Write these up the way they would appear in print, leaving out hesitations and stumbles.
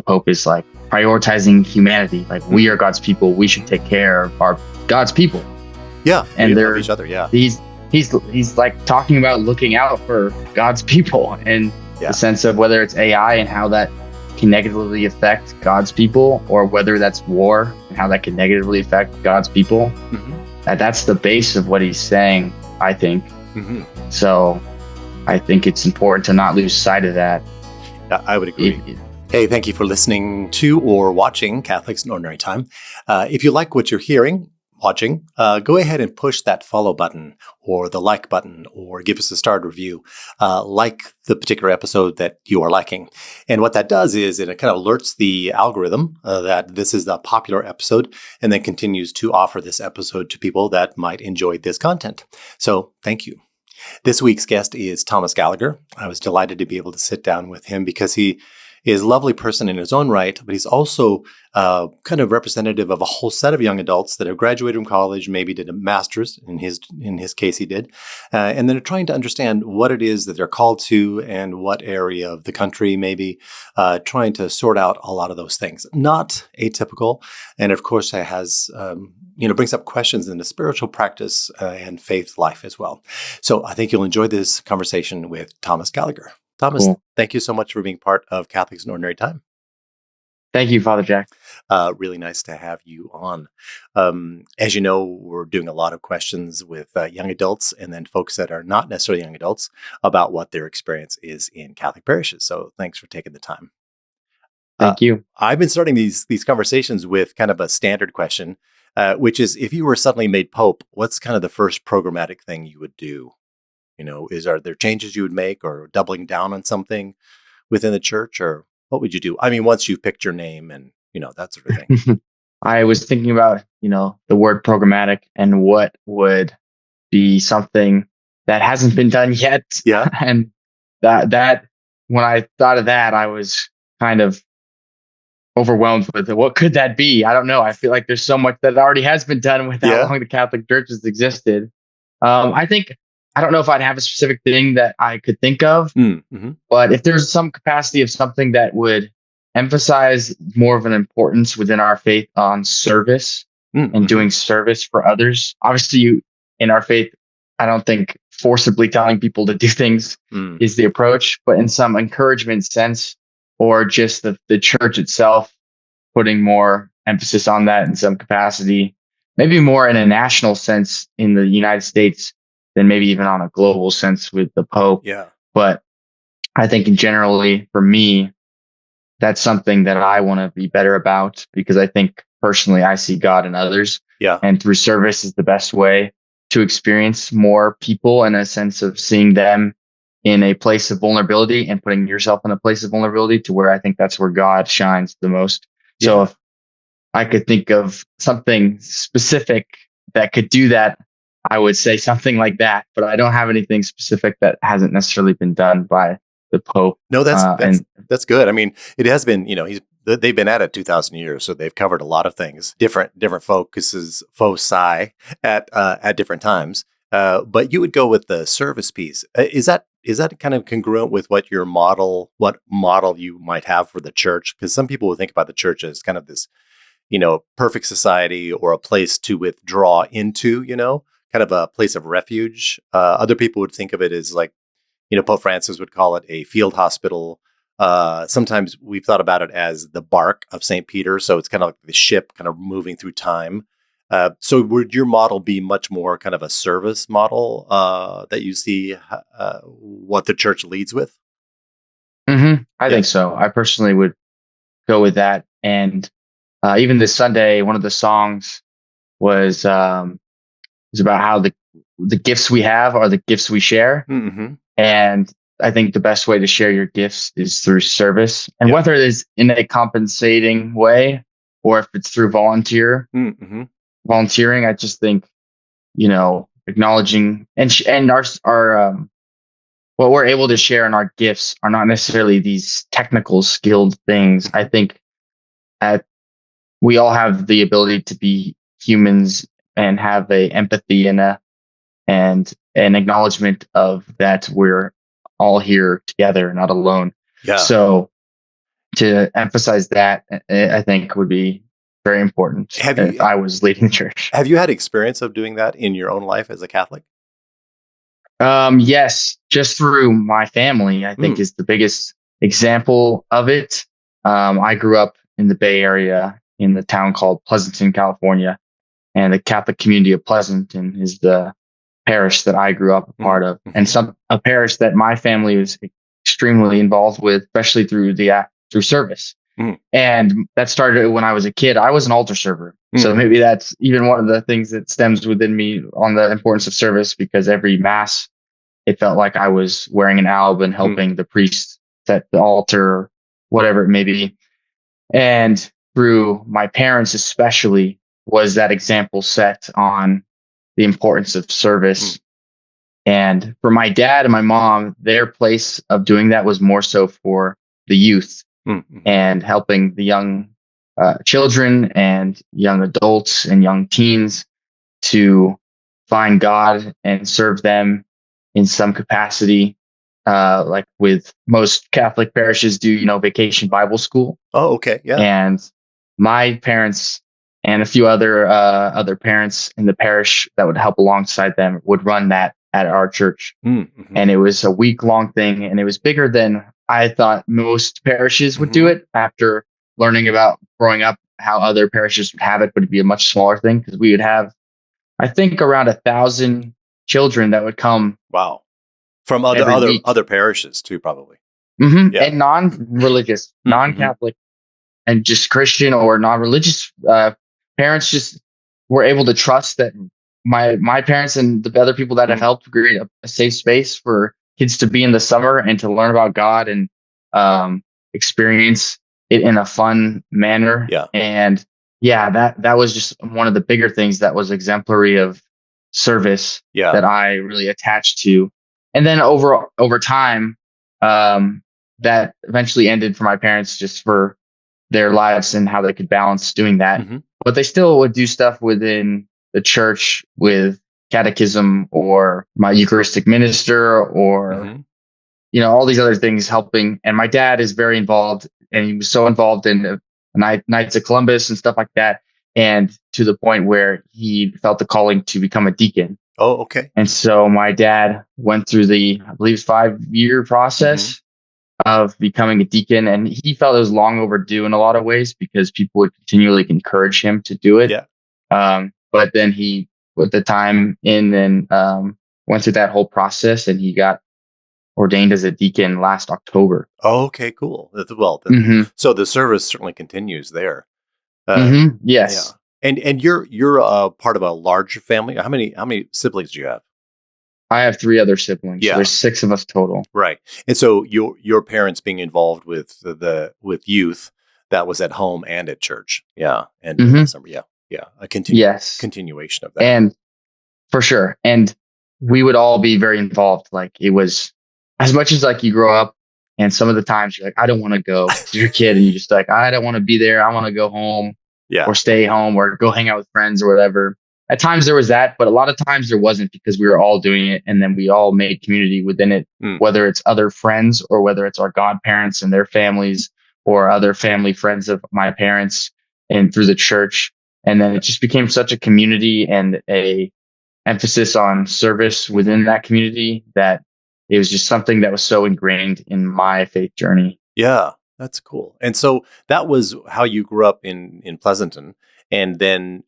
Pope is like prioritizing humanity. Like, we are God's people. We should take care of our God's people. Yeah, and they're each other. Yeah, he's like talking about looking out for God's people, and the sense of whether it's AI and how that can negatively affect God's people, or whether that's war and how that can negatively affect God's people. That's the base of what he's saying, I think. So I think it's important to not lose sight of that. I would agree. Hey, thank you for listening to or watching Catholics in Ordinary Time. If you like what you're watching, go ahead and push that follow button or the like button, or give us a starred review, like the particular episode that you are liking. And what that does is it kind of alerts the algorithm that this is a popular episode, and then continues to offer this episode to people that might enjoy this content. So thank you. This week's guest is Thomas Gallagher. I was delighted to be able to sit down with him because he is a lovely person in his own right, but he's also kind of representative of a whole set of young adults that have graduated from college, maybe did a master's, in his case he did, and then are trying to understand what it is that they're called to and what area of the country, maybe trying to sort out a lot of those things. Not atypical, and of course it has brings up questions in the spiritual practice and faith life as well. So I think you'll enjoy this conversation with Thomas Gallagher. Thomas, Thank you so much for being part of Catholics in Ordinary Time. Thank you, Father Jack. Really nice to have you on. As you know, we're doing a lot of questions with young adults and then folks that are not necessarily young adults about what their experience is in Catholic parishes. So thanks for taking the time. Thank you. I've been starting these conversations with kind of a standard question, which is, if you were suddenly made Pope, what's kind of the first programmatic thing you would do? Are there changes you would make, or doubling down on something within the church, or what would you do? I mean, once you've picked your name and, that sort of thing. I was thinking about, the word programmatic and what would be something that hasn't been done yet. Yeah. And that when I thought of that, I was kind of overwhelmed with it. What could that be? I don't know. I feel like there's so much that already has been done with how long the Catholic Church has existed. I don't know if I'd have a specific thing that I could think of, but if there's some capacity of something that would emphasize more of an importance within our faith on service and doing service for others. Obviously, in our faith, I don't think forcibly telling people to do things is the approach, but in some encouragement sense, or just the church itself putting more emphasis on that in some capacity, maybe more in a national sense in the United States than maybe even on a global sense with the Pope. Yeah. But I think generally for me, that's something that I want to be better about, because I think personally I see God in others. Yeah. And through service is the best way to experience more people, in a sense of seeing them in a place of vulnerability and putting yourself in a place of vulnerability, to where I think that's where God shines the most. Yeah. So if I could think of something specific that could do that, I would say something like that, but I don't have anything specific that hasn't necessarily been done by the Pope. No, that's good. I mean, it has been, they've been at it 2,000 years, so they've covered a lot of things, different foci at different times. But you would go with the service piece. Is that kind of congruent with what model you might have for the church? Because some people would think about the church as kind of this, perfect society, or a place to withdraw into, kind of a place of refuge. Other people would think of it as like, Pope Francis would call it a field hospital. Sometimes we've thought about it as the bark of St. Peter. So it's kind of like the ship kind of moving through time. So would your model be much more kind of a service model that you see what the church leads with? I think so. I personally would go with that. And even this Sunday, one of the songs was about how the gifts we have are the gifts we share. And I think the best way to share your gifts is through service. And whether it is in a compensating way or if it's through volunteering, I just think, acknowledging and our what we're able to share in our gifts are not necessarily these technical skilled things. I think we all have the ability to be humans and have a empathy and an acknowledgement of that we're all here together, not alone. Yeah. So to emphasize that, I think would be very important Have if you I was leading the church. have you had experience of doing that in your own life as a Catholic? Yes, just through my family, I think Mm, is the biggest example of it. I grew up in the Bay Area in the town called Pleasanton, California, and the Catholic community of Pleasanton is the parish that I grew up a mm, part of, and mhm, some a parish that my family was extremely involved with, especially through service. mm, And that started when I was a kid. I was an altar server. So mhm, maybe that's even one of the things that stems within me on the importance of service, because every mass, it felt like I was wearing an alb and mm. helping the priest set the altar, whatever it may be. And through my parents, especially, was that example set on the importance of Mm, service. And for my dad and my mom, their place of doing that was more so for the youth mm, mhm. and helping the young children and young adults and young teens to find God and serve them in some capacity. Like with most Catholic parishes do, vacation Bible school. Oh, okay. Yeah. And my parents and a few other parents in the parish that would help alongside them would run that at our church. Mm, mhm, And it was a week-long thing, and it was bigger than I thought most parishes would do mhm. it. After learning about growing up how other parishes would have it, but it'd be a much smaller thing, because we would have, I think, around 1,000 children that would come Wow. From other every other week. other parishes too, probably. Yeah. And non-religious, Mm, mhm, non-Catholic, and just Christian or non-religious parents just were able to trust that my parents and the other people that have mm. helped create a safe space for kids to be in the summer and to learn about God and experience it in a fun manner. Yeah. And yeah, that was just one of the bigger things that was exemplary of service Yeah. that I really attached to. And then over time, that eventually ended for my parents, just for their lives and how they could balance doing that. Mhm, But they still would do stuff within the church with catechism or my Eucharistic minister or, mhm. all these other things helping. And my dad is very involved, and he was so involved in the Knights of Columbus and stuff like that. And to the point where he felt the calling to become a deacon. Oh, okay. And so my dad went through the, I believe, 5-year Mhm. process of becoming a deacon, and he felt it was long overdue in a lot of ways because people would continually encourage him to do it. Yeah. But then he put the time in and went through that whole process, and he got ordained as a deacon last October. Oh, okay, cool. Well, then Hmm. so the service certainly continues there. Uh, yeah. Yes, And you're part of a large family? How many siblings do you have? I have 3 other siblings, so Yeah. there's 6 of us total. Right. And so your parents being involved with with youth, that was at home and at church. Yeah. And during the Hmm. summer. Yeah. Yeah. A Yes, continuation of that. and for sure. And we would all be very involved. Like, it was as much as like you grow up, and some of the times you're like, I don't want to go, because you're a kid and you're just like, I don't want to be there. I want to go home Yeah. or stay home or go hang out with friends or whatever. At times there was that, but a lot of times there wasn't, because we were all doing it, and then we all made community within it, Mm. whether it's other friends or whether it's our godparents and their families or other family friends of my parents and through the church. And then Yeah. it just became such a community and a emphasis on service Mhm. within that community that it was just something that was so ingrained in my faith journey. Yeah, that's cool. And so that was how you grew up in Pleasanton, and then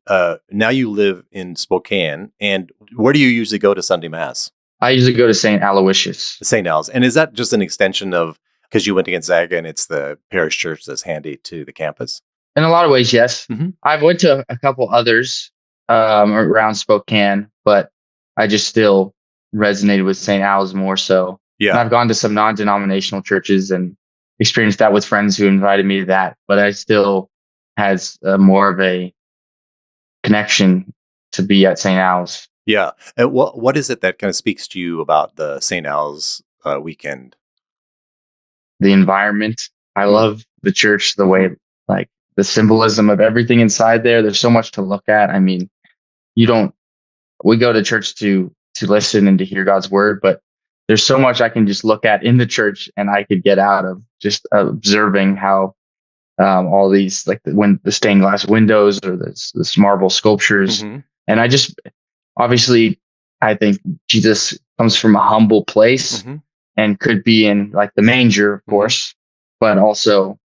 now you live in Spokane. And where do you usually go to Sunday Mass? I usually go to Saint Aloysius. St. Al's. And is that just an extension of because you went to Gonzaga and it's the parish church that's handy to the campus? In a lot of ways, yes. Hmm. I've went to a couple others around Spokane, but I just still resonated with St. Al's more so. And Yeah, I've gone to some non-denominational churches and experienced that with friends who invited me to that, but I still has more of a connection to be at St. Al's. yeah. And what is it that kind of speaks to you about the St. Al's weekend? The environment. I Mm. love the church, the Hmm. way, like, the symbolism of everything inside there. There's so much to look at. I mean, you don't we go to church to listen and to hear God's word, but there's so much I can just look at in the church and I could get out of just observing how all these like the stained glass windows or this marble sculptures. Mm-hmm. And I just obviously I think Jesus comes from a humble place Mm-hmm. and could be in like the manger, of Mm-hmm. course, but also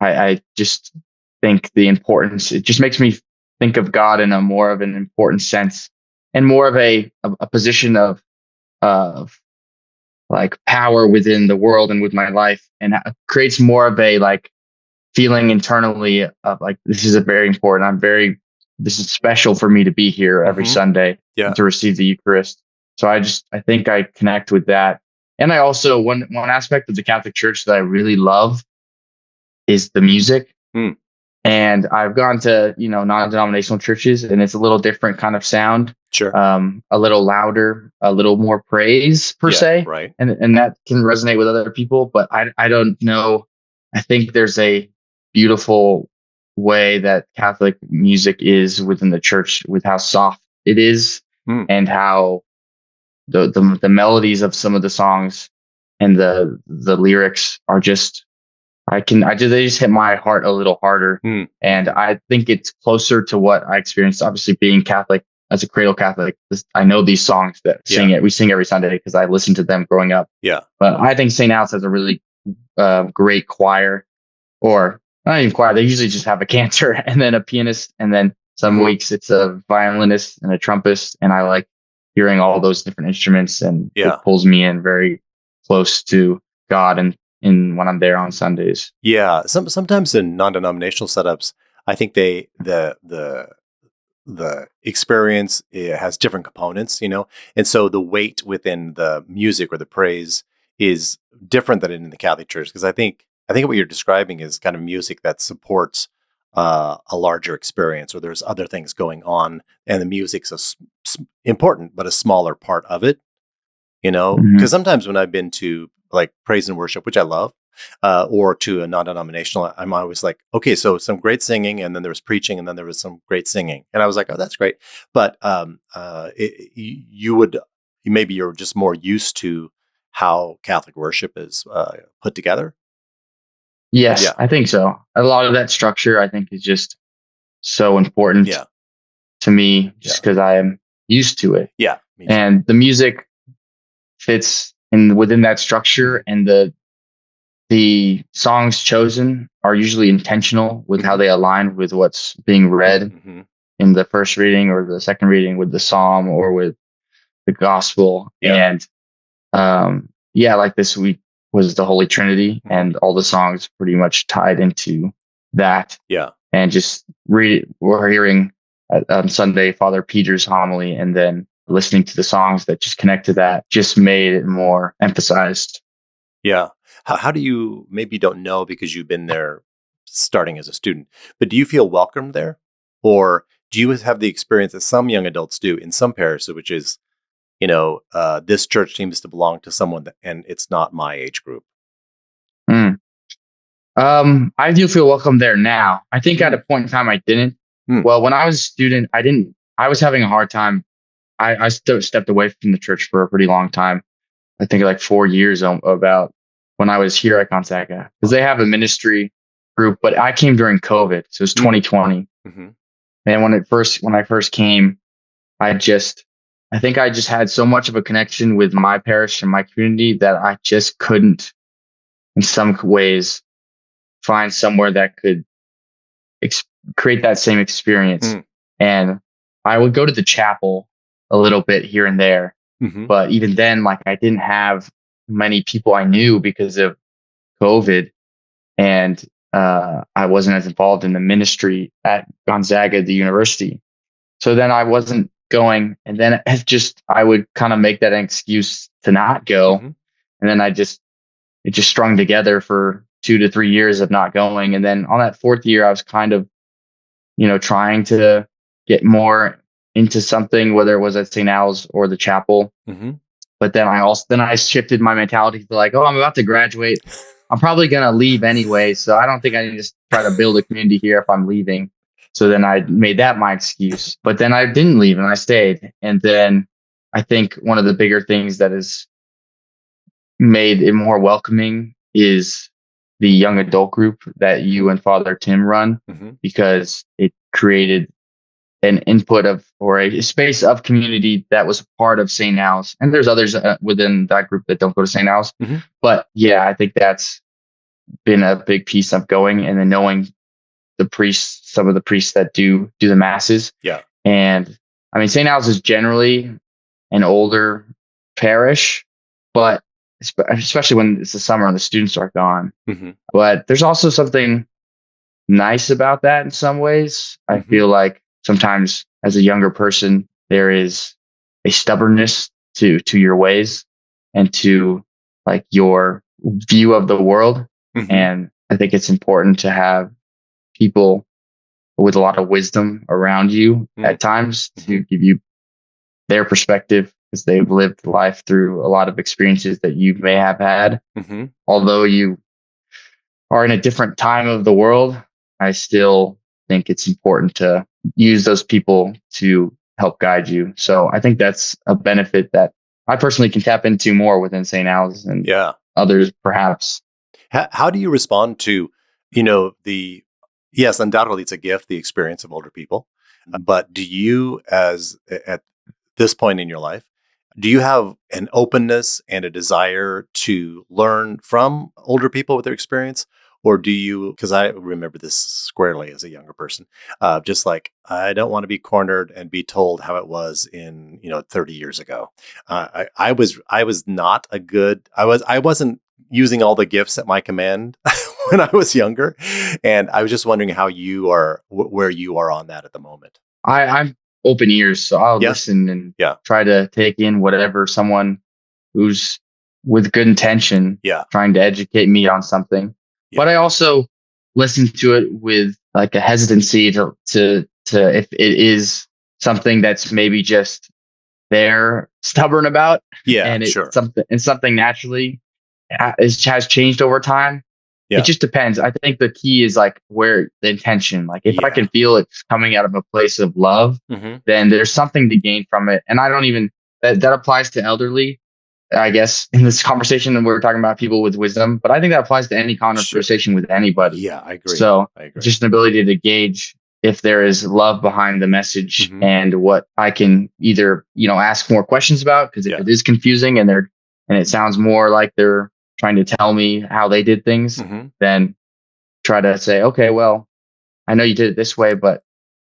I just think the importance, it just makes me think of God in a more of an important sense and more of a position of like power within the world and with my life, and creates more of a like feeling internally of like, this is a very important, this is special for me to be here every Mm-hmm. Sunday Yeah. and to receive the Eucharist. So I think I connect with that. And I also, one aspect of the Catholic Church that I really love is the music. Mm. And I've gone to, non-denominational churches, and it's a little different kind of sound. Sure. A little louder, a little more praise per se. Right. And that can resonate with other people, but I don't know. I think there's a beautiful way that Catholic music is within the church, with how soft it is, and how the melodies of some of the songs and the lyrics are just, they just hit my heart a little harder. And I think it's closer to what I experienced, obviously being Catholic. As a cradle Catholic, I know these songs that we sing every Sunday because I listened to them growing up. Yeah. But I think St. Aloysius has a really great choir, or not even choir. They usually just have a cantor and then a pianist, and then some weeks it's a violinist and a trumpist. And I like hearing all those different instruments, and it pulls me in very close to God and in when I'm there on Sundays. Yeah. Sometimes in non-denominational setups, I think the experience, it has different components, and so the weight within the music or the praise is different than in the Catholic Church, because I think what you're describing is kind of music that supports a larger experience, or there's other things going on, and the music's important but a smaller part of it, because sometimes when I've been to like praise and worship, which I love, or to a non-denominational, I'm always like, okay, so some great singing, and then there was preaching, and then there was some great singing, and I was like, oh, that's great. But maybe you're just more used to how Catholic worship is put together. Yes, yeah. I think so. A lot of that structure, I think, is just so important to me, just because I am used to it. Yeah, and the music fits within that structure, and the songs chosen are usually intentional with how they align with what's being read in the first reading or the second reading, with the psalm or with the gospel. And like this week was the Holy Trinity, and all the songs pretty much tied into that. Yeah. And just we're hearing on Sunday Father Peter's homily, and then listening to the songs that just connect to that just made it more emphasized. Yeah. How do you, maybe you don't know because you've been there starting as a student, but do you feel welcomed there? Or do you have the experience that some young adults do in some parishes, which is, this church seems to belong to someone and it's not my age group? I do feel welcome there now. I think at a point in time I didn't. Well, when I was a student, I was having a hard time. I stepped away from the church for a pretty long time. I think like 4 years about when I was here at Gonzaga, because they have a ministry group, but I came during COVID. So it was 2020. And when I first came, I think I just had so much of a connection with my parish and my community that I just couldn't, in some ways, find somewhere that could create that same experience. And I would go to the chapel a little bit here and there. But even then, like, I didn't have many people I knew because of COVID, and I wasn't as involved in the ministry at Gonzaga, the university. So then I wasn't going, and then I would kind of make that an excuse to not go. And then it just strung together for 2 to 3 years of not going. And then on that fourth year, I was kind of, trying to get more into something, whether it was at St. Al's or the chapel. But then I shifted my mentality to like, oh, I'm about to graduate. I'm probably going to leave anyway. So I don't think I need to try to build a community here if I'm leaving. So then I made that my excuse. But then I didn't leave and I stayed. And then I think one of the bigger things that has made it more welcoming is the young adult group that you and Father Tim run, because it created an input of, or a space of community that was part of St. Al's. And there's others within that group that don't go to St. Al's. But yeah, I think that's been a big piece of going, and then knowing the priests, some of the priests that do the masses. Yeah. And I mean, St. Al's is generally an older parish, but especially when it's the summer and the students are gone. But there's also something nice about that in some ways. I feel like sometimes as a younger person, there is a stubbornness to your ways and to like your view of the world. And I think it's important to have people with a lot of wisdom around you at times to give you their perspective, because they've lived life through a lot of experiences that you may have had. Although you are in a different time of the world, I still think it's important to use those people to help guide you. So I think that's a benefit that I personally can tap into more within St. Al's and others perhaps. How do you respond to, yes, undoubtedly it's a gift, the experience of older people, but do you, at this point in your life, do you have an openness and a desire to learn from older people with their experience? Or do you, because I remember this squarely as a younger person, just like, I don't want to be cornered and be told how it was in, 30 years ago. I wasn't using all the gifts at my command when I was younger. And I was just wondering how you are, where you are on that at the moment. I'm open ears, so I'll listen and try to take in whatever someone who's with good intention trying to educate me on something. But I also listen to it with like a hesitancy to if it is something that's maybe just they're stubborn about, and it's something naturally has changed over time. It just depends. I think the key is like where the intention, like if I can feel it's coming out of a place of love, then there's something to gain from it. And I don't even, that applies to elderly, I guess, in this conversation, and we're talking about people with wisdom, but I think that applies to any conversation with anybody. Yeah, I agree. So just an ability to gauge if there is love behind the message and what I can either, ask more questions about, because if it is confusing and it sounds more like they're trying to tell me how they did things, then try to say, okay, well, I know you did it this way, but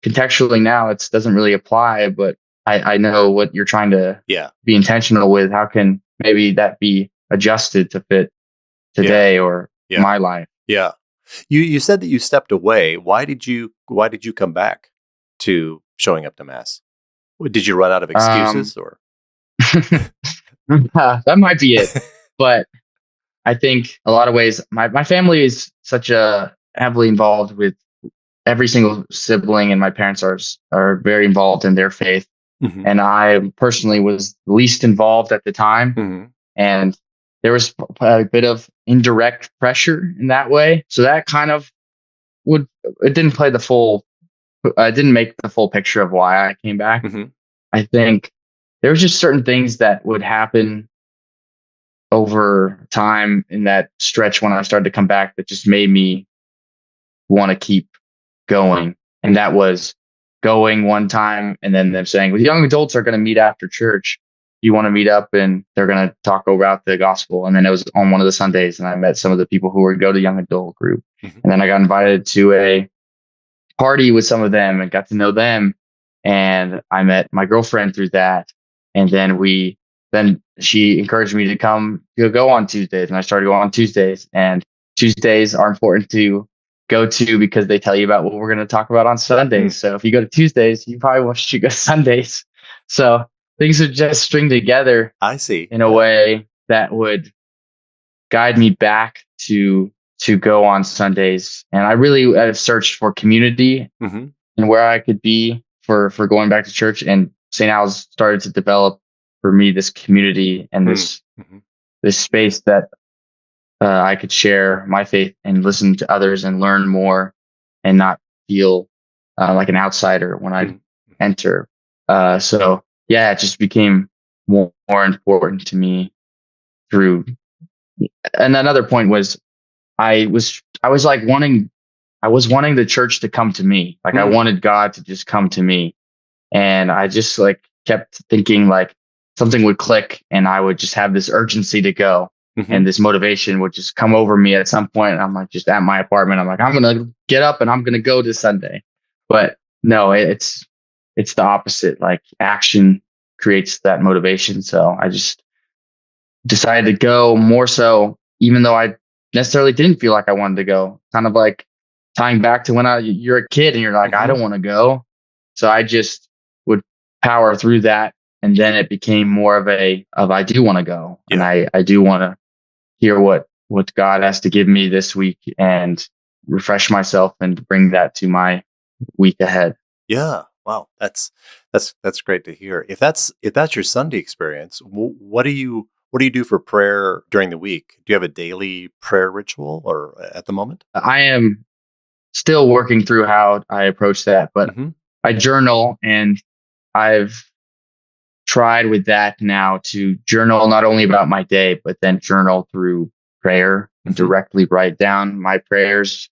contextually now it doesn't really apply, but I know what you're trying to be intentional with. How can maybe that be adjusted to fit today or my life? Yeah. You said that you stepped away. Why did you come back to showing up to Mass? Did you run out of excuses or? That might be it. But I think a lot of ways, my family is such a heavily involved with every single sibling, and my parents are very involved in their faith. And I personally was least involved at the time. And there was a bit of indirect pressure in that way. So that kind of it didn't make the full picture of why I came back. I think there was just certain things that would happen over time in that stretch when I started to come back that just made me want to keep going. And that was going one time and then them saying, well, young adults are going to meet after church. You want to meet up, and they're going to talk about the gospel. And then it was on one of the Sundays, and I met some of the people who would go to young adult group. And then I got invited to a party with some of them and got to know them. And I met my girlfriend through that. And then she encouraged me to go on Tuesdays, and I started going on Tuesdays. And Tuesdays are important to go to because they tell you about what we're going to talk about on Sundays. So if you go to Tuesdays, you probably should go to Sundays. So things would just string together. I see. In a way that would guide me back to go on Sundays. And I really searched for community and where I could be for going back to church. And St. Al's started to develop for me this community and this space that I could share my faith and listen to others and learn more and not feel like an outsider when I enter. So yeah, it just became more important to me through. And another point was I was like I was wanting the church to come to me. Like I wanted God to just come to me. And I just like kept thinking like something would click and I would just have this urgency to go. And this motivation would just come over me at some point. And I'm like, just at my apartment, I'm like, I'm going to get up and I'm going to go this Sunday. But no, it's the opposite. Like action creates that motivation. So I just decided to go more so, even though I necessarily didn't feel like I wanted to go. Kind of like tying back to when you're a kid and you're like, I don't want to go. So I just would power through that. And then it became more of I do want to go. And I do want to hear what God has to give me this week and refresh myself and bring that to my week ahead. Yeah. Wow. That's great to hear. If that's your Sunday experience, what do you do for prayer during the week? Do you have a daily prayer ritual or at the moment? I am still working through how I approach that, but I journal, and I've tried with that now to journal not only about my day, but then journal through prayer and directly write down my prayers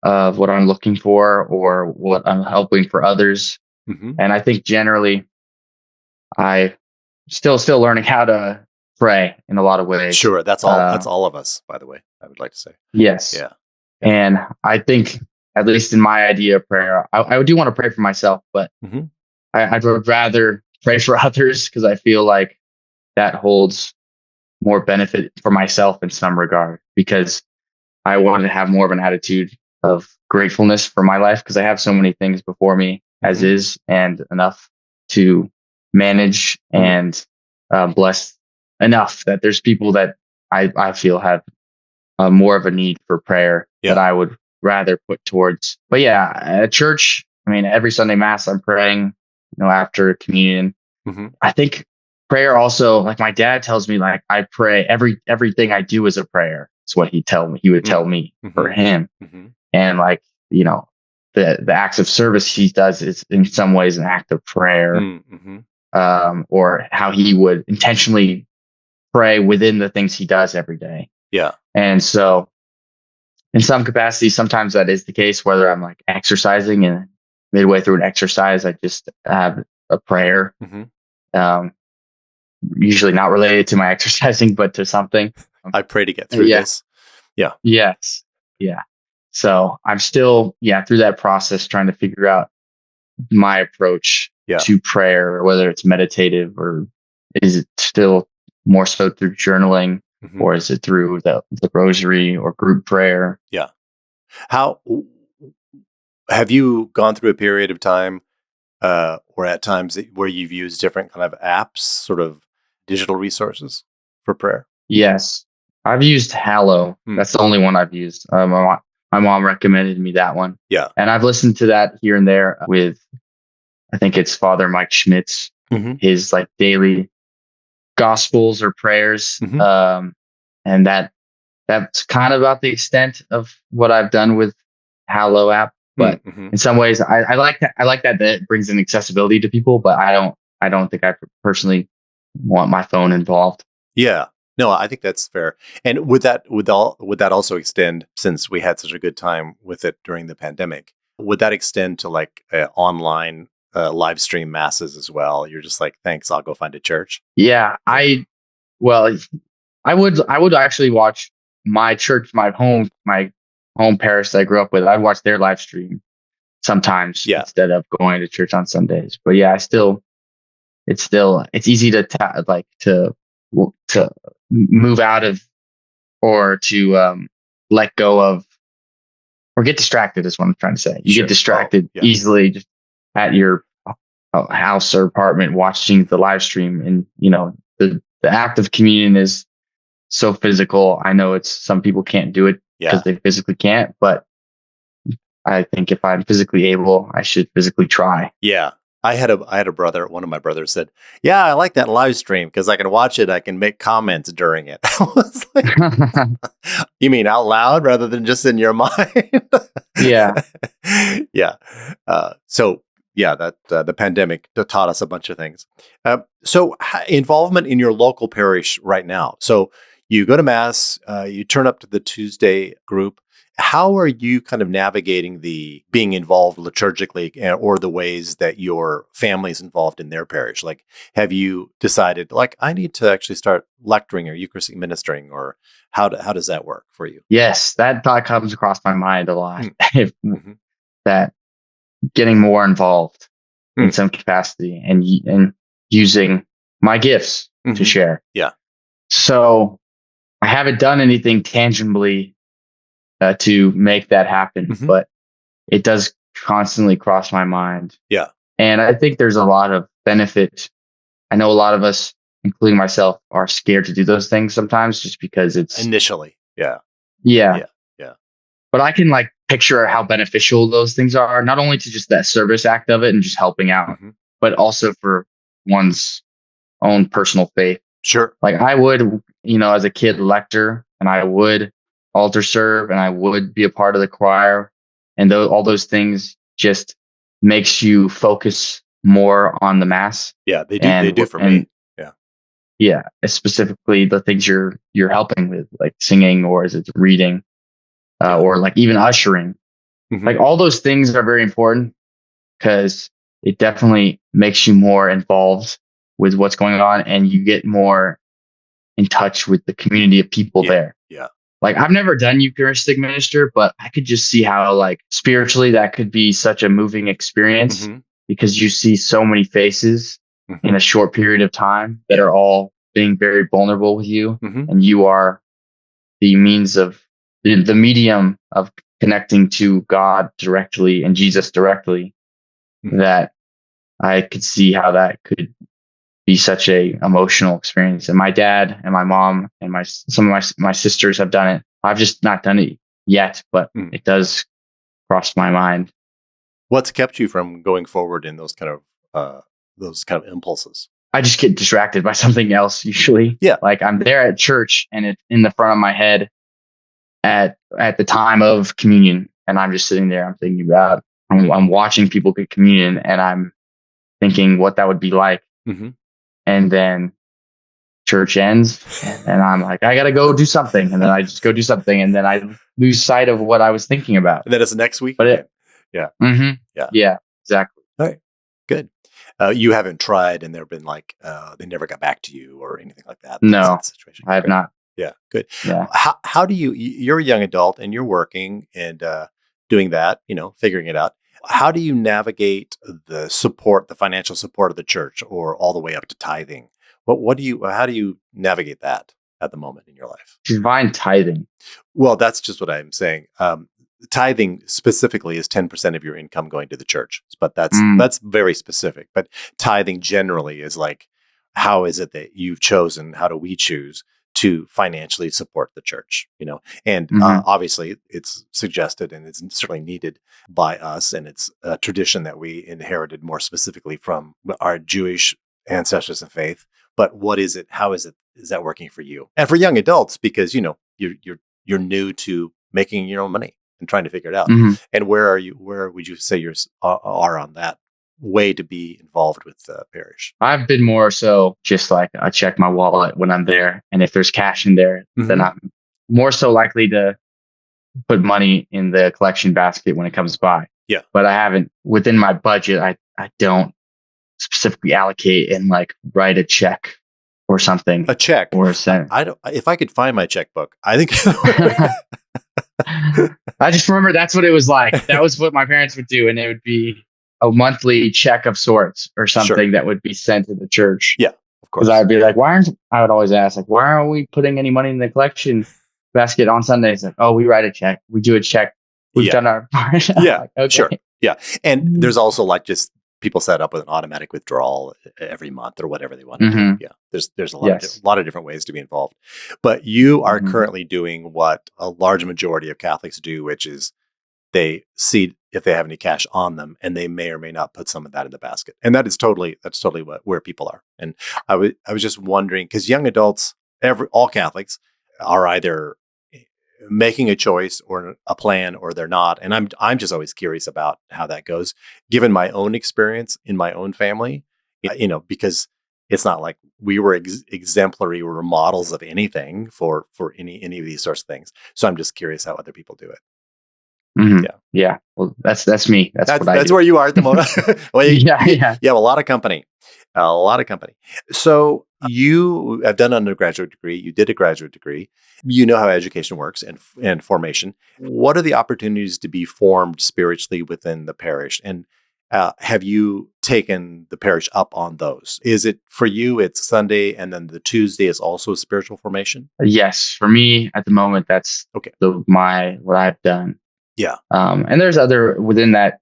of what I'm looking for or what I'm helping for others. And I think generally I still learning how to pray in a lot of ways. Sure. That's all of us, by the way, I would like to say. Yes. Yeah. And I think, at least in my idea of prayer, I do want to pray for myself, but I'd rather pray for others because I feel like that holds more benefit for myself in some regard, because I want to have more of an attitude of gratefulness for my life because I have so many things before me as is, and enough to manage and bless enough that there's people that I feel have more of a need for prayer that I would rather put towards. But yeah, at church, I mean, every Sunday mass I'm praying, after communion. I think prayer also, like my dad tells me, like I pray everything I do is a prayer. It's what he would tell me for him. And like, the acts of service he does is in some ways an act of prayer, or how he would intentionally pray within the things he does every day. Yeah. And so in some capacity, sometimes that is the case, whether I'm like exercising and midway through an exercise, I just have a prayer, usually not related to my exercising, but to something. I pray to get through this. Yeah. Yes. Yeah. So I'm still, through that process, trying to figure out my approach to prayer, whether it's meditative or is it still more so through journaling, or is it through the rosary or group prayer? Yeah. How have you gone through a period of time, or at times where you've used different kind of apps, sort of digital resources for prayer? Yes. I've used Hallow. That's the only one I've used. My mom recommended me that one. Yeah. And I've listened to that here and there with, I think it's Father Mike Schmidt's, his like daily gospels or prayers. And that's kind of about the extent of what I've done with Hallow app. But in some ways, I like that. I like that it brings in accessibility to people, but I don't think I personally want my phone involved. Yeah. No, I think that's fair. And would that also extend, since we had such a good time with it during the pandemic, would that extend to like online live stream masses as well? You're just like, thanks, I'll go find a church. Yeah, I would actually watch my church, my home parish that I grew up with. I'd watch their live stream sometimes instead of going to church on Sundays. But yeah, it's easy to move out of, or to let go of, or get distracted is what I'm trying to say. You get distracted easily just at your house or apartment watching the live stream. And the act of communion is so physical. I know some people can't do it because they physically can't, but I think if I'm physically able, I should physically try. Yeah. I had a brother, one of my brothers said, yeah, I like that live stream because I can watch it. I can make comments during it. I was like, you mean out loud rather than just in your mind? Yeah. Yeah. The pandemic taught us a bunch of things. So involvement in your local parish right now. So you go to Mass, you turn up to the Tuesday group. How are you kind of navigating the being involved liturgically or the ways that your family is involved in their parish? Like, have you decided, like, I need to actually start lecturing or Eucharistic ministering, or how does that work for you? Yes, that thought comes across my mind a lot. Mm-hmm. That getting more involved in Mm. some capacity and using my gifts to share. Yeah. So I haven't done anything tangibly to make that happen, but it does constantly cross my mind. Yeah. And I think there's a lot of benefit. I know a lot of us, including myself, are scared to do those things sometimes just because it's Initially. Yeah. yeah. Yeah. Yeah. But I can like picture how beneficial those things are, not only to just that service act of it and just helping out, but also for one's own personal faith. Sure. Like I would, as a kid lector, and I would altar serve, and I would be a part of the choir, and all those things just makes you focus more on the Mass. Yeah, they do. They do for me. Yeah. Yeah, specifically the things you're helping with, like singing, or is it reading, or like even ushering. Like all those things are very important because it definitely makes you more involved with what's going on, and you get more in touch with the community of people there. Yeah. Like I've never done Eucharistic minister, but I could just see how like spiritually that could be such a moving experience because you see so many faces in a short period of time that are all being very vulnerable with you. And you are the means of the medium of connecting to God directly and Jesus directly. That I could see how that could be such a emotional experience. And my dad and my mom and some of my sisters have done it. I've just not done it yet, but it does cross my mind. What's kept you from going forward in those kind of impulses? I just get distracted by something else usually. Yeah. Like I'm there at church and it's in the front of my head at the time of communion, and I'm just sitting there. I'm thinking about. I'm watching people get communion, and I'm thinking what that would be like. And then church ends, and I'm like, I gotta go do something, and then I just go do something, and then I lose sight of what I was thinking about. And then it's next week. But yeah, exactly. All right, good. You haven't tried, and there've been like they never got back to you or anything like that. No, situation. I have not. Yeah, good. Yeah. How do you're a young adult and you're working and doing that, figuring it out. How do you navigate the financial support of the church, or all the way up to tithing? How do you navigate that at the moment in your life? Divine tithing. Well, that's just what I'm saying. Tithing specifically is 10% of your income going to the church, but that's very specific. But tithing generally is like, how is it that you've chosen? How do we choose to financially support the church? And obviously it's suggested and it's certainly needed by us, and it's a tradition that we inherited more specifically from our Jewish ancestors of faith. But what is it? How is it? Is that working for you? And for young adults, because you're new to making your own money and trying to figure it out. And where are you? Where would you say you are on that way to be involved with the parish? I've been more so just like I check my wallet when I'm there, and if there's cash in there, then I'm more so likely to put money in the collection basket when it comes by. Yeah. But I haven't, within my budget, I don't specifically allocate and like write a check or something. A check or a cent. I don't. If I could find my checkbook, I think. I just remember that's what it was like. That was what my parents would do, and it would be a monthly check of sorts or something that would be sent to the church. Yeah, of course. Because I'd be like, I would always ask, like, why aren't we putting any money in the collection basket on Sundays? Like, oh, we write a check. We do a check. We've done our part. Yeah, like, okay. Sure. Yeah. And there's also like just people set up with an automatic withdrawal every month or whatever they want to do. Yeah. There's a lot of different ways to be involved. But you are currently doing what a large majority of Catholics do, which is they see if they have any cash on them, and they may or may not put some of that in the basket. And that's totally where people are. And I was just wondering, because young adults, all Catholics are either making a choice or a plan, or they're not. And I'm just always curious about how that goes, given my own experience in my own family, because it's not like we were exemplary or models of anything for any of these sorts of things. So I'm just curious how other people do it. Mm-hmm. Yeah. Well, that's me. That's where you are at the moment. Well, you have a lot of company. So you have done an undergraduate degree. You did a graduate degree. You know how education works and formation. What are the opportunities to be formed spiritually within the parish? And have you taken the parish up on those? Is it for you? It's Sunday, and then the Tuesday is also spiritual formation. Yes, for me at the moment, that's okay. What I've done. Yeah. And there's other within that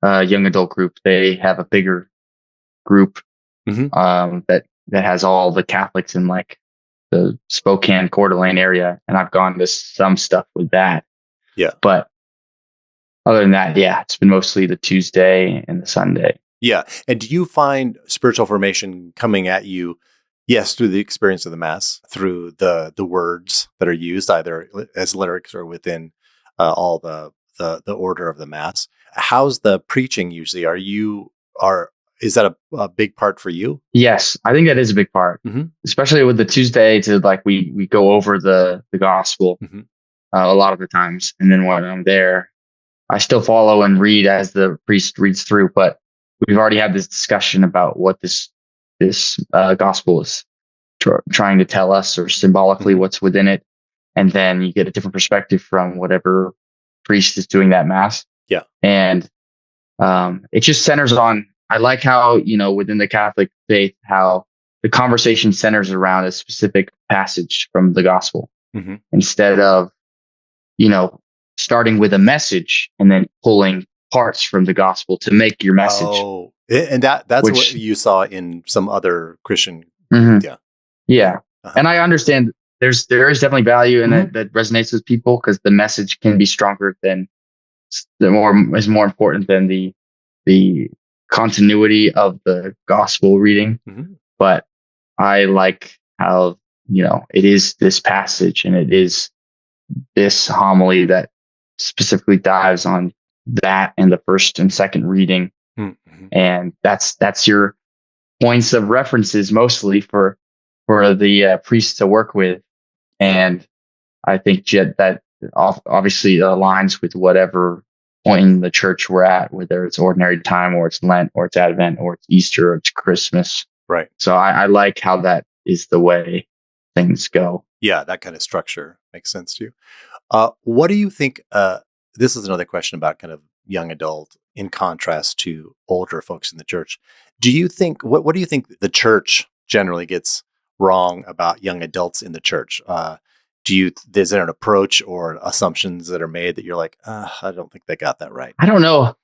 young adult group. They have a bigger group that has all the Catholics in like the Spokane, Coeur d'Alene area, and I've gone to some stuff with that. Yeah. But other than that, yeah, it's been mostly the Tuesday and the Sunday. Yeah. And do you find spiritual formation coming at you, yes, through the experience of the Mass, through the words that are used either as lyrics or within all the order of the Mass? How's the preaching usually? Is that a big part for you? Yes, I think that is a big part, especially with the Tuesday to like we go over the gospel a lot of the times, and then when I'm there, I still follow and read as the priest reads through. But we've already had this discussion about what this gospel is trying to tell us, or symbolically what's within it, and then you get a different perspective from whatever priest is doing that Mass. Yeah, and it just centers on. I like how, within the Catholic faith, how the conversation centers around a specific passage from the gospel instead of, starting with a message and then pulling parts from the gospol to make your message. Oh, and that's what you saw in some other Christian. Yeah. And I understand there is definitely value in it that resonates with people, because the message can be stronger than is more important than the continuity of the gospel reading. But I like how, it is this passage and it is this homily that specifically dives on that and the first and second reading. And that's your points of references mostly for the priest to work with. And I think that obviously aligns with whatever point in the church we're at, whether it's ordinary time or it's Lent or it's Advent or it's Easter or it's Christmas. Right. So I like how that is the way things go. Yeah, that kind of structure makes sense to you. What do you think? This is another question about kind of young adult in contrast to older folks in the church. Do you think, what do you think the church generally gets wrong about young adults in the church? Is there an approach or assumptions that are made that you're like, I don't think they got that right? I don't know.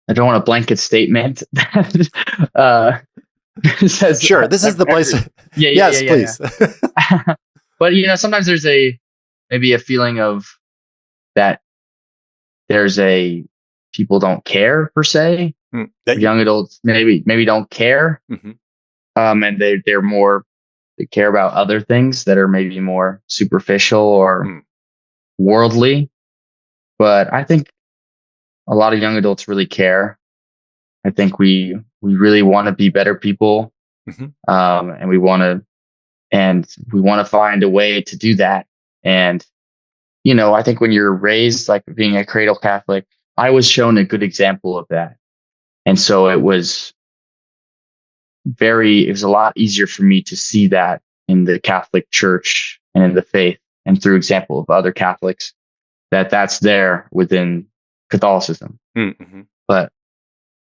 I don't want a blanket statement that says, sure, this is the place. Yes, please. Yeah. But, sometimes there's maybe a feeling of that people don't care per se. Young adults maybe don't care. And they care about other things that are maybe more superficial or worldly. But I think a lot of young adults really care. I think we really want to be better people. And we want to find a way to do that. And, I think when you're raised, like being a cradle Catholic, I was shown a good example of that. And so it was a lot easier for me to see that in the Catholic Church and in the faith, and through example of other Catholics, that's there within Catholicism. But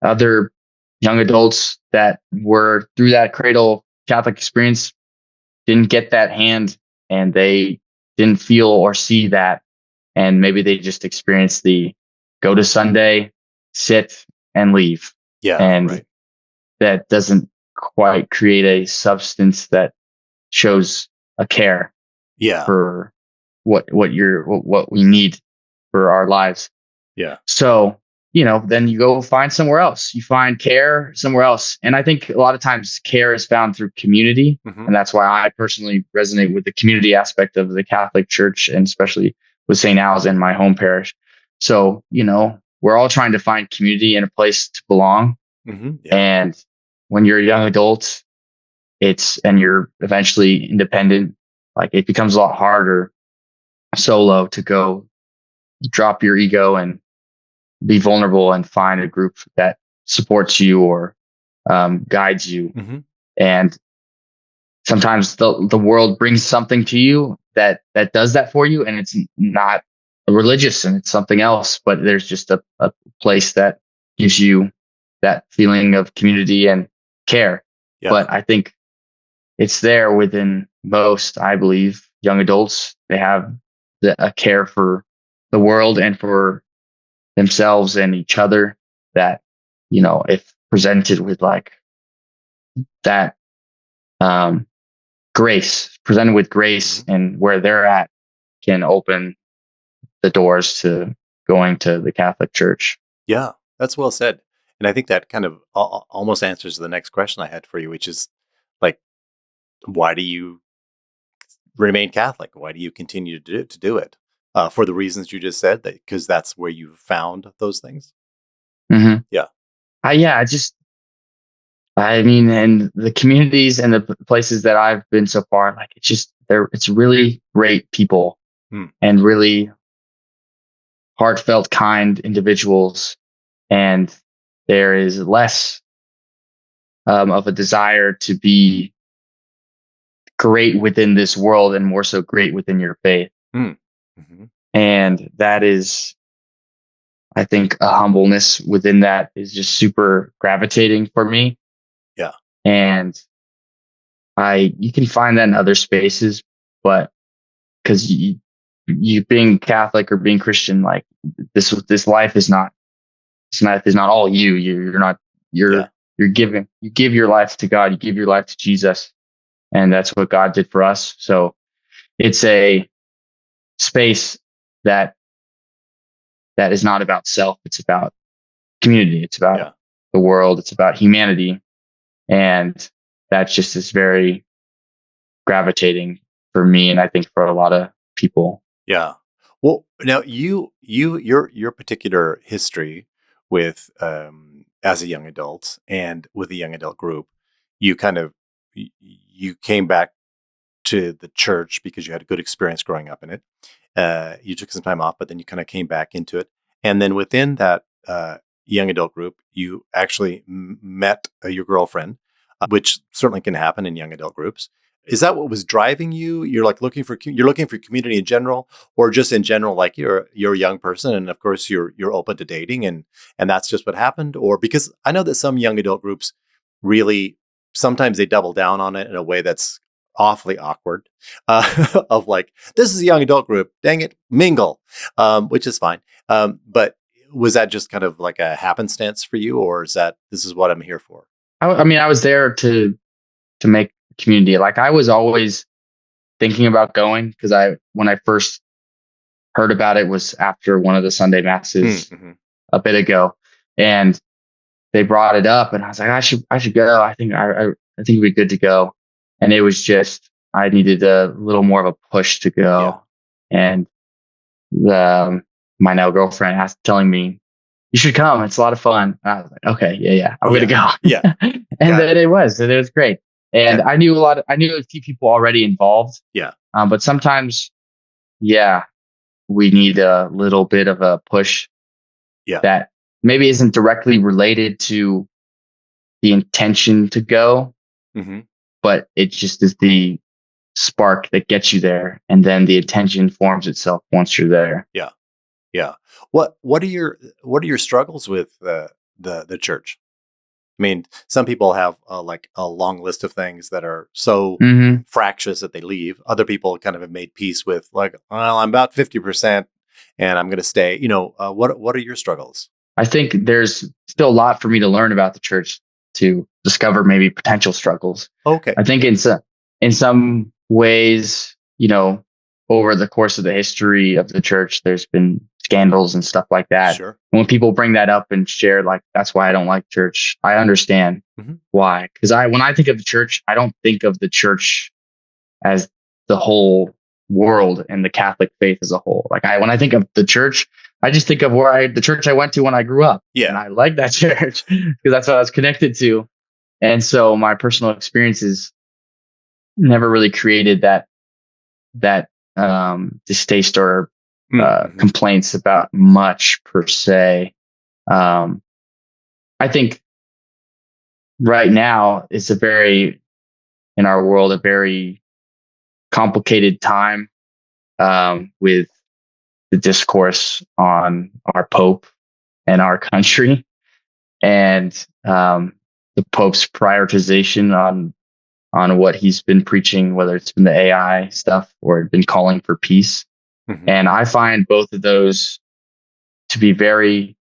other young adults that were through that cradle Catholic experience didn't get that hand, and they didn't feel or see that. And maybe they just experienced the go to Sunday, sit and leave. Yeah. And that doesn't quite create a substance that shows a care for what we need for our lives. Yeah. So, then you go find somewhere else. You find care somewhere else. And I think a lot of times care is found through community. And that's why I personally resonate with the community aspect of the Catholic Church, and especially with Saint Al's in my home parish. So, we're all trying to find community and a place to belong. And when you're a young adult, and you're eventually independent, like it becomes a lot harder solo to go drop your ego and be vulnerable and find a group that supports you or guides you. Mm-hmm. And sometimes the world brings something to you that does that for you, and it's not religious and it's something else, but there's just a place that gives you that feeling of community and care. Yeah. But I think it's there within most, I believe, young adults. They have a care for the world and for themselves and each other that, if presented with like that grace, presented with grace, Mm-hmm. and where they're at can open the doors to going to the Catholic Church. Yeah, that's well said. And I think that kind of almost answers the next question I had for you, which is like, why do you remain Catholic? Why do you continue to do it? For the reasons you just said, because that's where you found those things. Mm-hmm. Yeah. I mean, and the communities and the places that I've been so far, like it's really great people and really heartfelt, kind individuals. And there is less of a desire to be great within this world and more so great within your faith. Mm-hmm. And that is, I think, a humbleness within that is just super gravitating for me. Yeah. And you can find that in other spaces, but because you being Catholic or being Christian, like this life is not, it's not all you. You give your life to God, you give your life to Jesus, and that's what God did for us. So it's a space that is not about self. It's about community. It's about the world. It's about humanity. And that just is very gravitating for me, and I think for a lot of people. Yeah. Well, now your particular history with as a young adult and with a young adult group, you came back to the church because you had a good experience growing up in it. You took some time off, but then you kind of came back into it, and then within that young adult group, you actually met your girlfriend, which certainly can happen in young adult groups. Is that what was driving you? You're looking for community in general, or just in general, like you're a young person, and of course you're open to dating, and that's just what happened. Or because I know that some young adult groups really sometimes they double down on it in a way that's awfully awkward, of like, this is a young adult group, dang it, mingle, which is fine. But was that just kind of like a happenstance for you, or is that this is what I'm here for? I mean, I was there to make community. Like I was always thinking about going, because when I first heard about it was after one of the Sunday masses a bit ago, and they brought it up, and I was like, I should go. I think it'd be good to go. And it was just, I needed a little more of a push to go. Yeah. And my now girlfriend telling me, you should come. It's a lot of fun. And I was like, okay, yeah, I'm gonna go. Yeah. And then it was great. And I knew a few people already involved. Yeah. But sometimes, we need a little bit of a push. Yeah. That maybe isn't directly related to the intention to go, but it just is the spark that gets you there, and then the intention forms itself once you're there. Yeah. Yeah. What are your struggles with the church? I mean, some people have like a long list of things that are so fractious that they leave. Other people kind of have made peace with, like, well, I'm about 50% and I'm going to stay. What are your struggles? I think there's still a lot for me to learn about the church to discover maybe potential struggles. Okay. I think in some ways, over the course of the history of the church, there's been scandals and stuff like that. Sure. And when people bring that up and share, like, that's why I don't like church, I understand why. Because when I think of the church, I don't think of the church as the whole world and the Catholic faith as a whole. Like when I think of the church, I just think of the church I went to when I grew up. Yeah. And I like that church because that's what I was connected to. And so my personal experiences never really created that distaste or complaints about much per se. I think right now it's in our world, a very complicated time with the discourse on our Pope and our country, and the Pope's prioritization on what he's been preaching, whether it's been the AI stuff or been calling for peace. Mm-hmm. And I find both of those to be very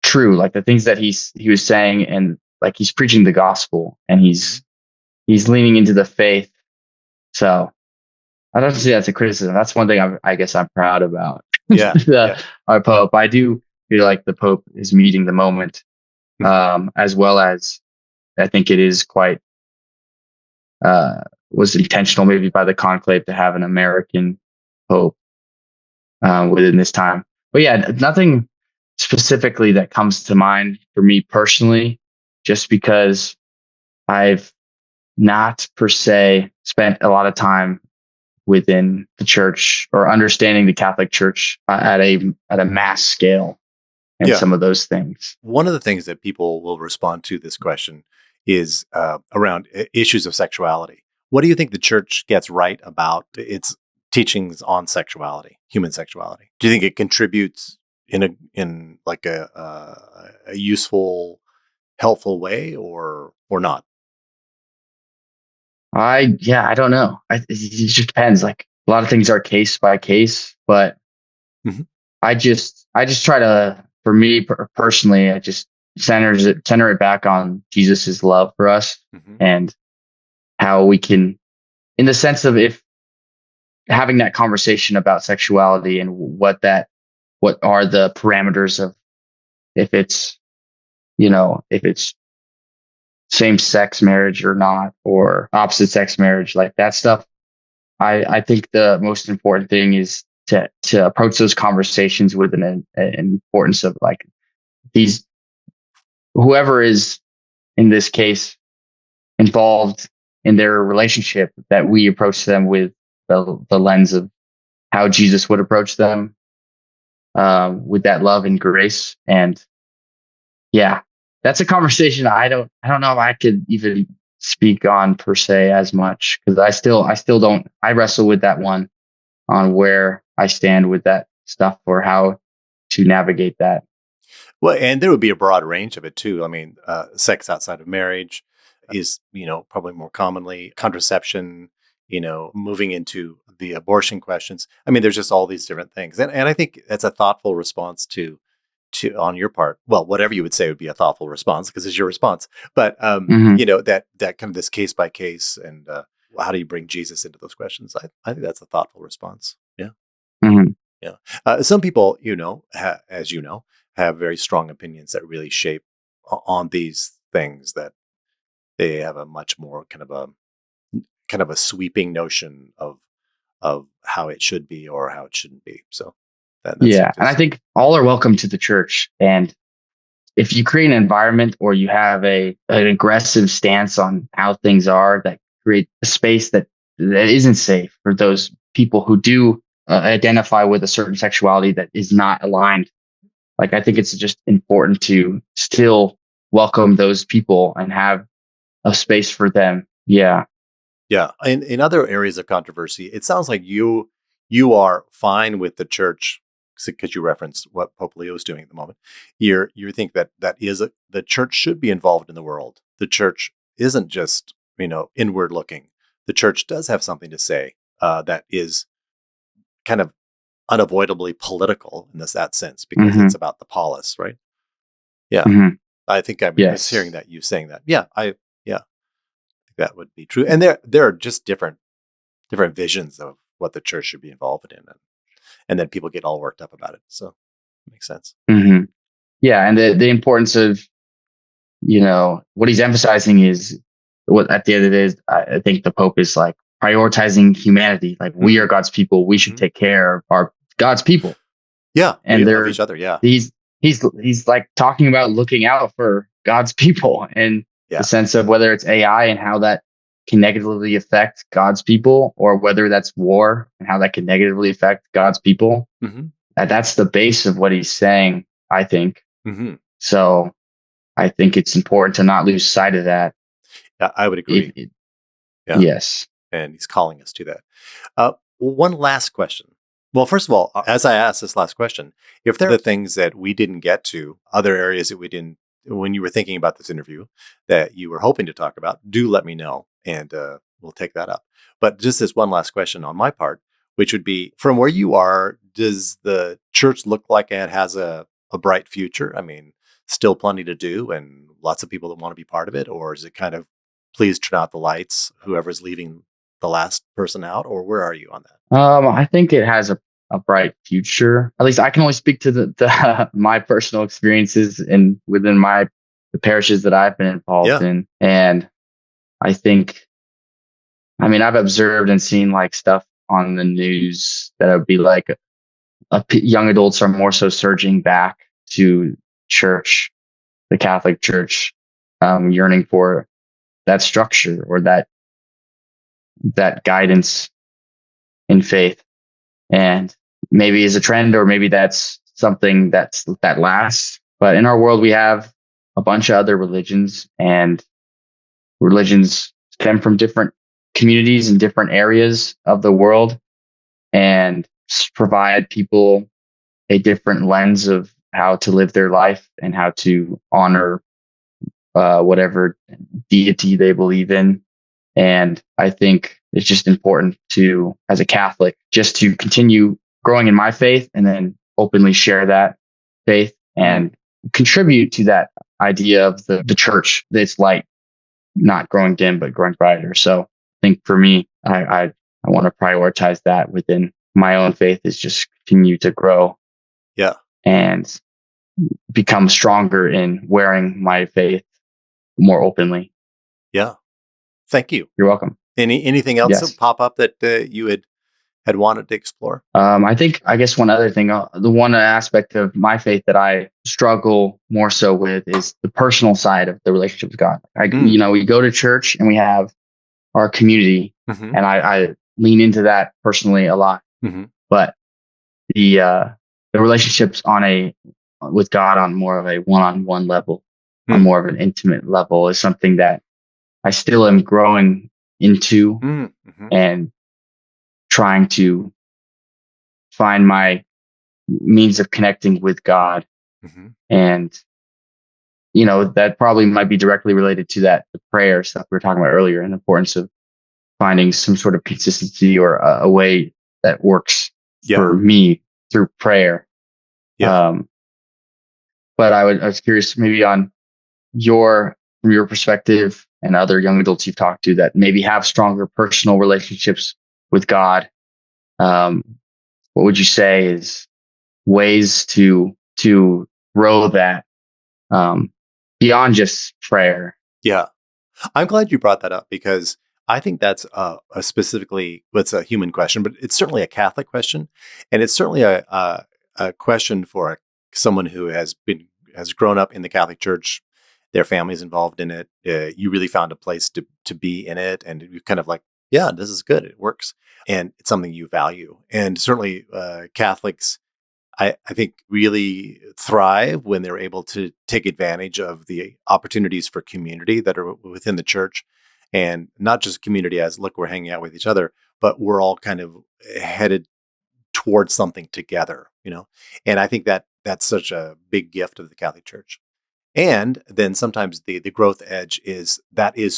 true. Like the things that he was saying, and like he's preaching the gospel, and he's leaning into the faith. So I don't see that's a criticism. That's one thing I guess I'm proud about. Yeah, our Pope. I do feel like the Pope is meeting the moment, as well as I think it is quite was intentional maybe by the conclave to have an American Pope within this time. But yeah, nothing specifically that comes to mind for me personally, just because I've not per se spent a lot of time within the church or understanding the Catholic Church at a mass scale and some of those things. One of the things that people will respond to this question is around issues of sexuality. What do you think the church gets right about its teachings on sexuality, human sexuality? Do you think it contributes in like a useful, helpful way, or not? I don't know. It just depends. Like a lot of things are case by case, but I just try to, for me personally, I just center it back on Jesus's love for us and how we can, in the sense of if having that conversation about sexuality and what are the parameters of if it's same-sex marriage or not, or opposite-sex marriage, like that stuff. I think the most important thing is to approach those conversations with an importance of like whoever is in this case involved in their relationship, that we approach them with the lens of how Jesus would approach them, with that love and grace. And yeah, that's a conversation I don't know if I could even speak on per se as much, because I still don't. I wrestle with that one on where I stand with that stuff or how to navigate that. Well, and there would be a broad range of it too. I mean, sex outside of marriage is, probably more commonly contraception, moving into the abortion questions. I mean, there's just all these different things. And I think that's a thoughtful response to on your part. Well, whatever you would say would be a thoughtful response because it's your response. But, that kind of this case by case and how do you bring Jesus into those questions? I think that's a thoughtful response. Yeah. Mm-hmm. Yeah. Some people, as you know, have very strong opinions that really shape on these things, that they have a much more kind of a sweeping notion of how it should be or how it shouldn't be. So that's and I think all are welcome to the church. And if you create an environment or you have an aggressive stance on how things are, that create a space that isn't safe for those people who do identify with a certain sexuality that is not aligned. Like, I think it's just important to still welcome those people and have a space for them. Yeah. Yeah. In other areas of controversy, it sounds like you are fine with the church, because you referenced what Pope Leo is doing at the moment. You think that the church should be involved in the world. The church isn't just, inward looking. The church does have something to say that is kind of unavoidably political in that sense, because it's about the polis, right? Yeah. I think I'm hearing that you saying that. Yeah. I think that would be true. And there are just different visions of what the church should be involved in. And then people get all worked up about it. So it makes sense. Mm-hmm. Yeah. And the importance of, what he's emphasizing is what at the end of the day, I think the Pope is like prioritizing humanity. Like, we are God's people. We should take care of our God's people. Yeah. And they're each other. Yeah. He's like talking about looking out for God's people. And the sense of whether it's AI and how that can negatively affect God's people, or whether that's war and how that can negatively affect God's people. Mm-hmm. That's the base of what he's saying, I think. Mm-hmm. So I think it's important to not lose sight of that. I would agree. Yes. And he's calling us to that. One last question. Well, first of all, as I asked this last question, if there are things that we didn't get to, other areas that we didn't, when you were thinking about this interview, that you were hoping to talk about, do let me know, and we'll take that up. But just this one last question on my part, which would be, from where you are, does the church look like it has a bright future? I mean, still plenty to do and lots of people that want to be part of it? Or is it kind of, please turn out the lights, whoever's leaving the last person out? Or where are you on that? I think it has a bright future. At least I can only speak to the my personal experiences and within the parishes that I've been involved in. And I think, I mean, I've observed and seen like stuff on the news that would be like young adults are more so surging back to church, the Catholic Church, yearning for that structure or that guidance in faith. And maybe is a trend, or maybe that's something that lasts. But in our world, we have a bunch of other religions, and religions stem from different communities in different areas of the world, and provide people a different lens of how to live their life and how to honor whatever deity they believe in. And I think it's just important to, as a Catholic, just to continue growing in my faith and then openly share that faith and contribute to that idea of the church, this light not growing dim, but growing brighter. So I think for me, I want to prioritize that within my own faith, is just continue to grow. Yeah. And become stronger in wearing my faith more openly. Yeah. Thank you. You're welcome. Anything else that pop up that you had wanted to explore? I guess one other thing, the one aspect of my faith that I struggle more so with is the personal side of the relationship with God. We go to church and we have our community, and I lean into that personally a lot. But the relationships with God on more of a one-on-one level, on more of an intimate level, is something that I still am growing into and trying to find my means of connecting with God. And, that probably might be directly related to the prayer stuff we were talking about earlier, and the importance of finding some sort of consistency or a way that works for me through prayer. But I was curious maybe on from your perspective and other young adults you've talked to that maybe have stronger personal relationships with God. What would you say is ways to grow that beyond just prayer? Yeah. I'm glad you brought that up, because I think that's it's a human question, but it's certainly a Catholic question. And it's certainly a question for someone who has grown up in the Catholic Church, their family's involved in it. You really found a place to be in it. And you kind of like, yeah, this is good. It works. And it's something you value. And certainly Catholics, I think, really thrive when they're able to take advantage of the opportunities for community that are within the church. And not just community as, look, we're hanging out with each other, but we're all kind of headed towards something together, And I think that that's such a big gift of the Catholic Church. And then sometimes the growth edge is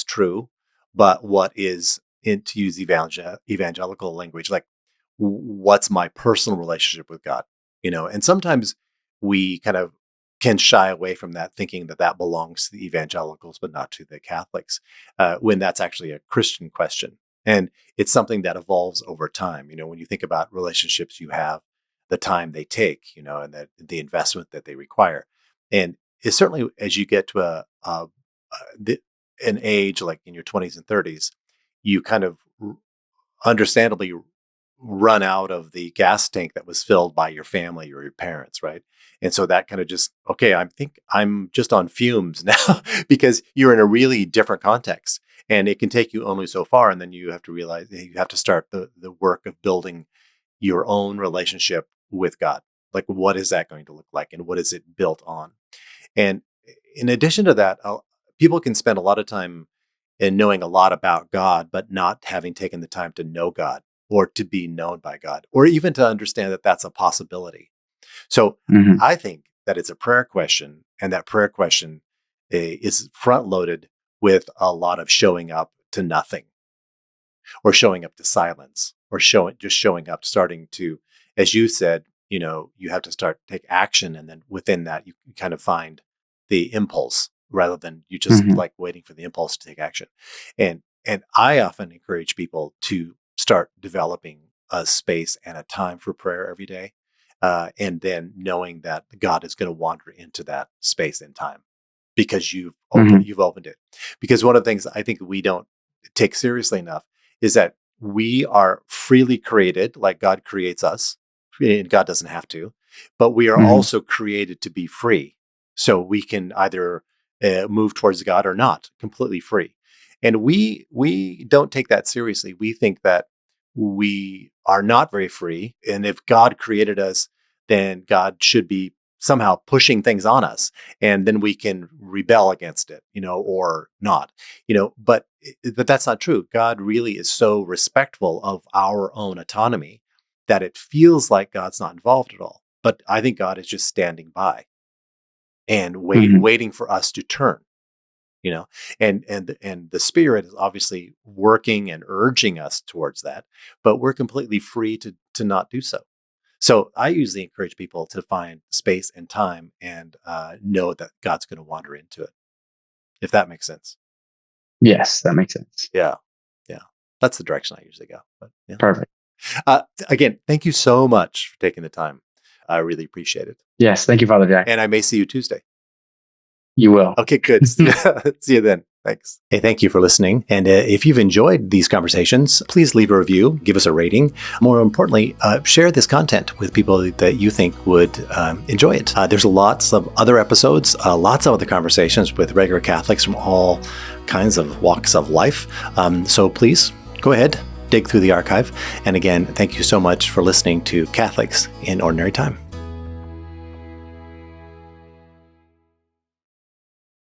true, but what is, to use evangelical language, like, what's my personal relationship with God? And sometimes we kind of can shy away from that, thinking that belongs to the evangelicals, but not to the Catholics, when that's actually a Christian question. And it's something that evolves over time. When you think about relationships you have, the time they take, and the investment that they require. And it's certainly, as you get to an age like in your 20s and 30s, you kind of understandably run out of the gas tank that was filled by your family or your parents, right? And so that kind of just, okay, I think I'm just on fumes now because you're in a really different context, and it can take you only so far. And then you have to realize that you have to start the work of building your own relationship with God. Like, what is that going to look like, and what is it built on? And in addition to that, people can spend a lot of time in knowing a lot about God, but not having taken the time to know God or to be known by God, or even to understand that that's a possibility. So I think that it's a prayer question, and that prayer question is front loaded with a lot of showing up to nothing, or showing up to silence, or showing up, starting to, as you said, you have to start take action, and then within that you kind of find the impulse rather than you just like waiting for the impulse to take action. And I often encourage people to start developing a space and a time for prayer every day, and then knowing that God is going to wander into that space and time because you've opened it. Because one of the things I think we don't take seriously enough is that we are freely created, like God creates us, and God doesn't have to, but we are also created to be free. So we can either move towards God or not, completely free. And we don't take that seriously. We think that we are not very free. And if God created us, then God should be somehow pushing things on us, and then we can rebel against it, or not, but that's not true. God really is so respectful of our own autonomy that it feels like God's not involved at all. But I think God is just standing by and waiting for us to turn, and the Spirit is obviously working and urging us towards that, but we're completely free to not do so. So I usually encourage people to find space and time and know that God's going to wander into it, if that makes sense. Yes, that makes sense. Yeah. That's the direction I usually go. But yeah. Perfect. Again, thank you so much for taking the time. I really appreciate it. Yes, thank you, Father Jack. And I may see you Tuesday. You will. Okay, good. See you then. Thanks. Hey, thank you for listening. And if you've enjoyed these conversations, please leave a review, give us a rating. More importantly, share this content with people that you think would enjoy it. There's lots of other episodes, lots of other conversations with regular Catholics from all kinds of walks of life. So please go ahead, dig through the archive. And again, thank you so much for listening to Catholics in Ordinary Time.